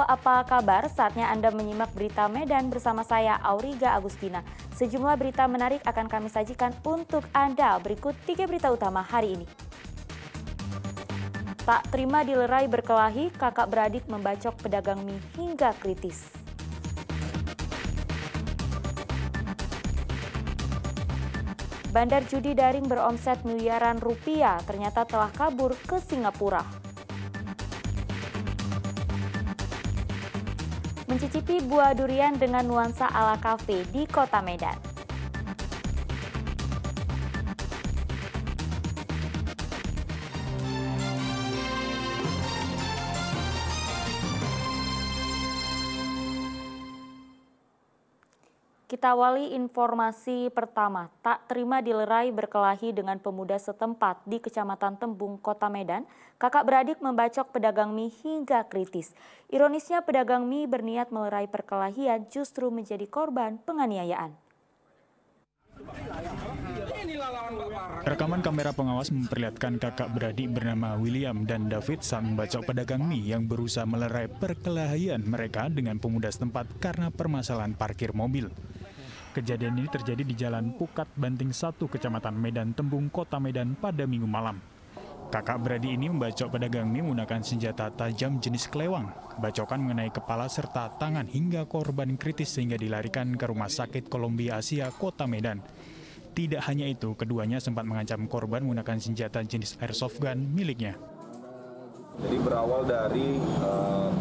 apa kabar? Saatnya Anda menyimak berita Medan bersama saya, Auriga Agustina. Sejumlah berita menarik akan kami sajikan untuk Anda. Berikut 3 berita utama hari ini. Tak terima dilerai berkelahi, kakak beradik membacok pedagang mie hingga kritis. Bandar judi daring beromset miliaran rupiah ternyata telah kabur ke Singapura. Mencicipi buah durian dengan nuansa ala kafe di Kota Medan. Kita awali informasi pertama. Tak terima dilerai berkelahi dengan pemuda setempat di Kecamatan Tembung, Kota Medan, kakak beradik membacok pedagang mie hingga kritis. Ironisnya pedagang mie berniat melerai perkelahian justru menjadi korban penganiayaan. Rekaman kamera pengawas memperlihatkan kakak beradik bernama William dan David saat membacok pedagang mie yang berusaha melerai perkelahian mereka dengan pemuda setempat karena permasalahan parkir mobil. Kejadian ini terjadi di Jalan Pukat Banting 1, Kecamatan Medan Tembung, Kota Medan pada Minggu malam. Kakak beradik ini membacok pedagang mie menggunakan senjata tajam jenis kelewang. Bacokan mengenai kepala serta tangan hingga korban kritis sehingga dilarikan ke Rumah Sakit Columbia Asia, Kota Medan. Tidak hanya itu, keduanya sempat mengancam korban menggunakan senjata jenis airsoft gun miliknya. Jadi berawal dari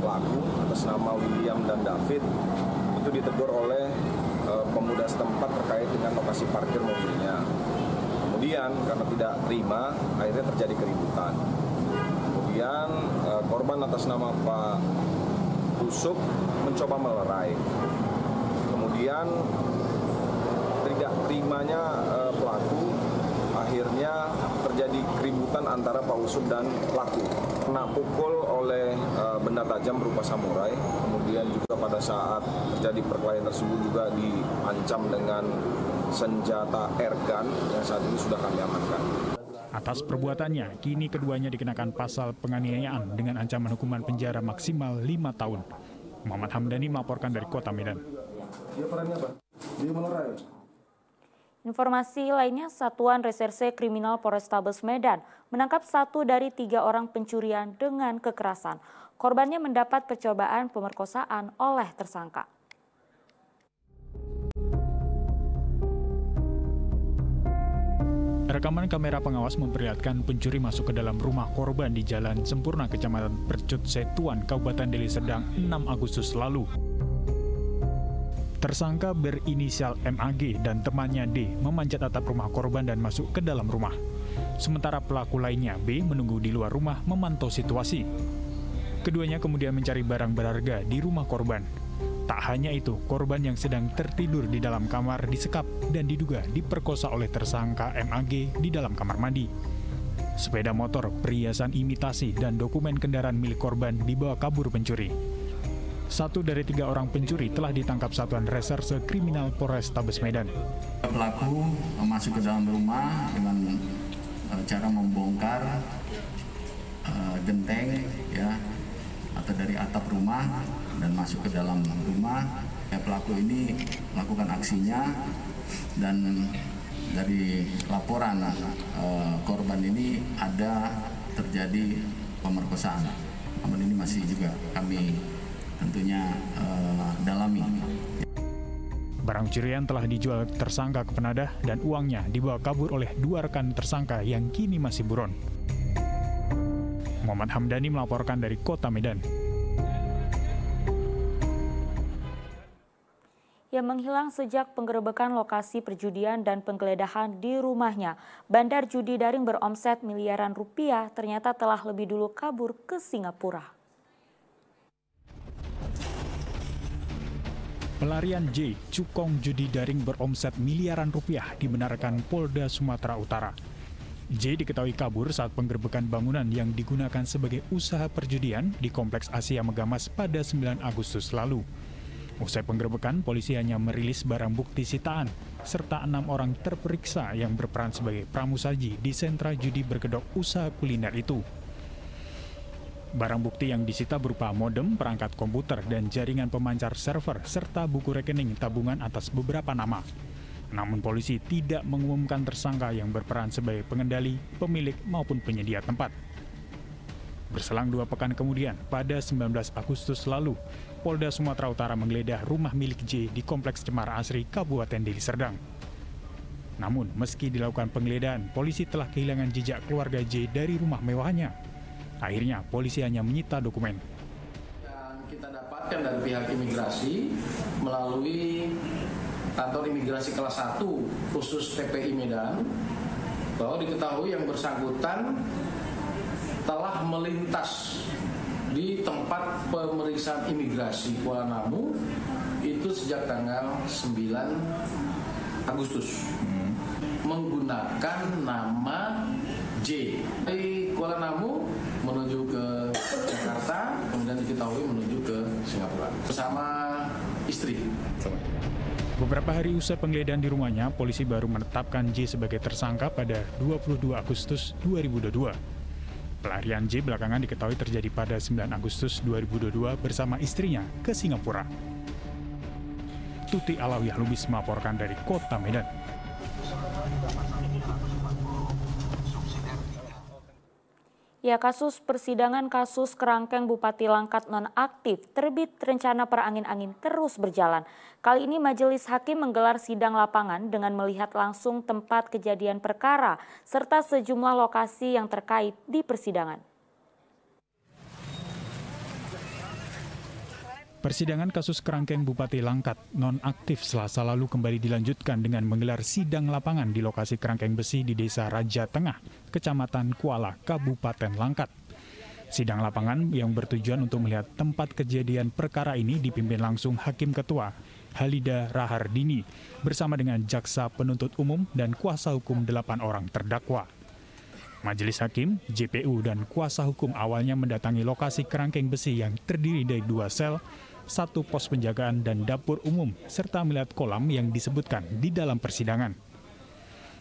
pelaku atas nama William dan David itu ditegur oleh pemuda setempat terkait dengan lokasi parkir mobilnya. Kemudian karena tidak terima, akhirnya terjadi keributan. Kemudian korban atas nama Pak Rusuk mencoba melerai. Kemudian tidak terimanya pelaku, akhirnya terjadi keributan antara Pak Usub dan pelaku. Kena pukul oleh benda tajam berupa samurai, kemudian juga pada saat terjadi perkelahian tersebut juga diancam dengan senjata airgun yang saat ini sudah kami amankan. Atas perbuatannya, kini keduanya dikenakan pasal penganiayaan dengan ancaman hukuman penjara maksimal 5 tahun. Muhammad Hamdani melaporkan dari Kota Medan. Dia perannya apa? Dia melerai. Informasi lainnya, Satuan Reserse Kriminal Polrestabes Medan menangkap 1 dari 3 orang pencurian dengan kekerasan. Korbannya mendapat percobaan pemerkosaan oleh tersangka. Rekaman kamera pengawas memperlihatkan pencuri masuk ke dalam rumah korban di Jalan Sempurna, Kecamatan Percut Setuan, Kabupaten Deli Serdang, 6 Agustus lalu. Tersangka berinisial MAG dan temannya D memanjat atap rumah korban dan masuk ke dalam rumah. Sementara pelaku lainnya B menunggu di luar rumah memantau situasi. Keduanya kemudian mencari barang berharga di rumah korban. Tak hanya itu, korban yang sedang tertidur di dalam kamar disekap dan diduga diperkosa oleh tersangka MAG di dalam kamar mandi. Sepeda motor, perhiasan imitasi, dan dokumen kendaraan milik korban dibawa kabur pencuri. 1 dari 3 orang pencuri telah ditangkap Satuan Reserse Kriminal Polrestabes Medan. Pelaku masuk ke dalam rumah dengan cara membongkar genteng ya atau dari atap rumah dan masuk ke dalam rumah. Pelaku ini melakukan aksinya dan dari laporan korban ini ada terjadi pemerkosaan. Namun ini masih juga kami tentunya dalami. Barang curian telah dijual tersangka ke penadah dan uangnya dibawa kabur oleh 2 rekan tersangka yang kini masih buron. Muhammad Hamdani melaporkan dari Kota Medan. Yang menghilang sejak penggerebekan lokasi perjudian dan penggeledahan di rumahnya. Bandar judi daring beromset miliaran rupiah ternyata telah lebih dulu kabur ke Singapura. Pelarian J, cukong judi daring beromset miliaran rupiah dibenarkan Polda Sumatera Utara. J diketahui kabur saat penggerebekan bangunan yang digunakan sebagai usaha perjudian di Kompleks Asia Megamas pada 9 Agustus lalu. Usai penggerebekan, polisi hanya merilis barang bukti sitaan, serta 6 orang terperiksa yang berperan sebagai pramusaji di sentra judi berkedok usaha kuliner itu. Barang bukti yang disita berupa modem, perangkat komputer, dan jaringan pemancar server, serta buku rekening tabungan atas beberapa nama. Namun polisi tidak mengumumkan tersangka yang berperan sebagai pengendali, pemilik, maupun penyedia tempat. Berselang 2 pekan kemudian, pada 19 Agustus lalu, Polda Sumatera Utara menggeledah rumah milik J di Kompleks Cemara Asri, Kabupaten Deli Serdang. Namun, meski dilakukan penggeledahan, polisi telah kehilangan jejak keluarga J dari rumah mewahnya. Akhirnya, polisi hanya menyita dokumen. Yang kita dapatkan dari pihak imigrasi melalui kantor imigrasi kelas 1 khusus TPI Medan, bahwa diketahui yang bersangkutan telah melintas di tempat pemeriksaan imigrasi Kuala Namu itu sejak tanggal 9 Agustus menggunakan nama J. Dari Kuala Namu menuju ke Jakarta, kemudian diketahui menuju ke Singapura bersama istri. Beberapa hari usai penggeledahan di rumahnya, polisi baru menetapkan J sebagai tersangka pada 22 Agustus 2022. Pelarian J belakangan diketahui terjadi pada 9 Agustus 2022 bersama istrinya ke Singapura. Tuti Alawiyah Lubis melaporkan dari Kota Medan. Ya, kasus persidangan kasus kerangkeng Bupati Langkat nonaktif terbit rencana perangin-angin terus berjalan. Kali ini Majelis Hakim menggelar sidang lapangan dengan melihat langsung tempat kejadian perkara serta sejumlah lokasi yang terkait di persidangan. Persidangan kasus kerangkeng Bupati Langkat nonaktif Selasa lalu kembali dilanjutkan dengan menggelar sidang lapangan di lokasi kerangkeng besi di Desa Raja Tengah, Kecamatan Kuala, Kabupaten Langkat. Sidang lapangan yang bertujuan untuk melihat tempat kejadian perkara ini dipimpin langsung Hakim Ketua Halida Rahardini bersama dengan Jaksa Penuntut Umum dan kuasa hukum 8 orang terdakwa. Majelis Hakim, JPU, dan kuasa hukum awalnya mendatangi lokasi kerangkeng besi yang terdiri dari 2 sel, 1 pos penjagaan dan dapur umum, serta melihat kolam yang disebutkan di dalam persidangan.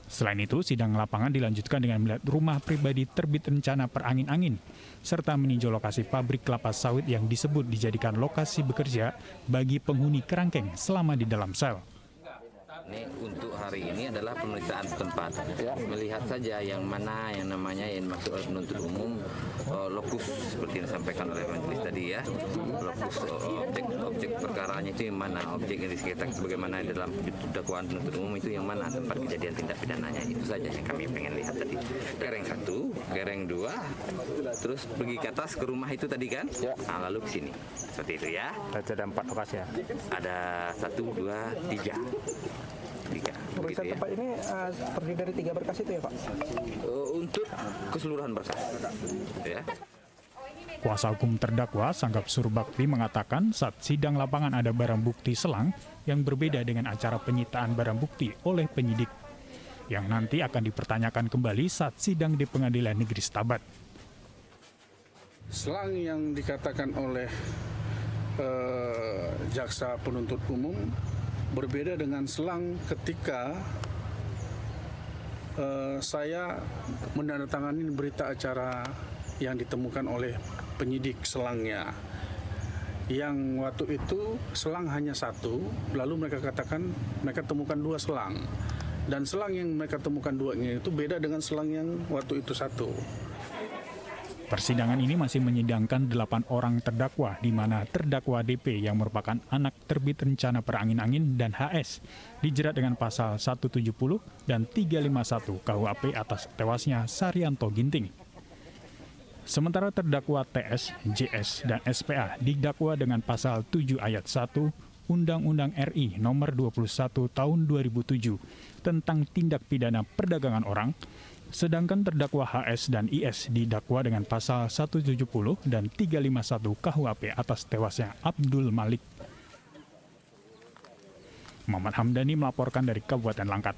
Selain itu, sidang lapangan dilanjutkan dengan melihat rumah pribadi terbit rencana perangin-angin, serta meninjau lokasi pabrik kelapa sawit yang disebut dijadikan lokasi bekerja bagi penghuni kerangkeng selama di dalam sel. Ini untuk hari ini adalah pemeriksaan setempat. Melihat saja yang mana yang namanya yang masuk oleh penuntut umum, lokus seperti yang disampaikan oleh majelis tadi ya. Lokus objek perkaranya itu yang mana, objek yang disekitar sebagaimana dalam dakwaan penuntut umum itu yang mana, tempat kejadian tindak pidananya. Itu saja yang kami pengen lihat tadi. Gereng 1, gereng 2, terus pergi ke atas ke rumah itu tadi kan? Nah, lalu ke sini. Seperti itu ya. Ada 4 lokasi ya? Ada 1, 2, 3. Pemeriksaan tempat ini terdiri dari 3 berkas itu ya Pak? Untuk keseluruhan berkas. Ya. Kuasa hukum terdakwa Sanggap Surbakti mengatakan saat sidang lapangan ada barang bukti selang yang berbeda dengan acara penyitaan barang bukti oleh penyidik, yang nanti akan dipertanyakan kembali saat sidang di Pengadilan Negeri Stabat. Selang yang dikatakan oleh jaksa penuntut umum berbeda dengan selang ketika saya menandatangani berita acara yang ditemukan oleh penyidik selangnya. Yang waktu itu selang hanya 1, lalu mereka katakan mereka temukan 2 selang. Dan selang yang mereka temukan 2 itu beda dengan selang yang waktu itu 1. Persidangan ini masih menyidangkan 8 orang terdakwa, di mana terdakwa DP yang merupakan anak terbit rencana perangin-angin dan HS dijerat dengan pasal 170 dan 351 KUHP atas tewasnya Saryanto Ginting. Sementara terdakwa TS, JS, dan SPA didakwa dengan pasal 7 ayat 1 Undang-Undang RI nomor 21 tahun 2007 tentang tindak pidana perdagangan orang, sedangkan terdakwa HS dan IS didakwa dengan pasal 170 dan 351 KUHP atas tewasnya Abdul Malik. Muhammad Hamdani melaporkan dari Kabupaten Langkat.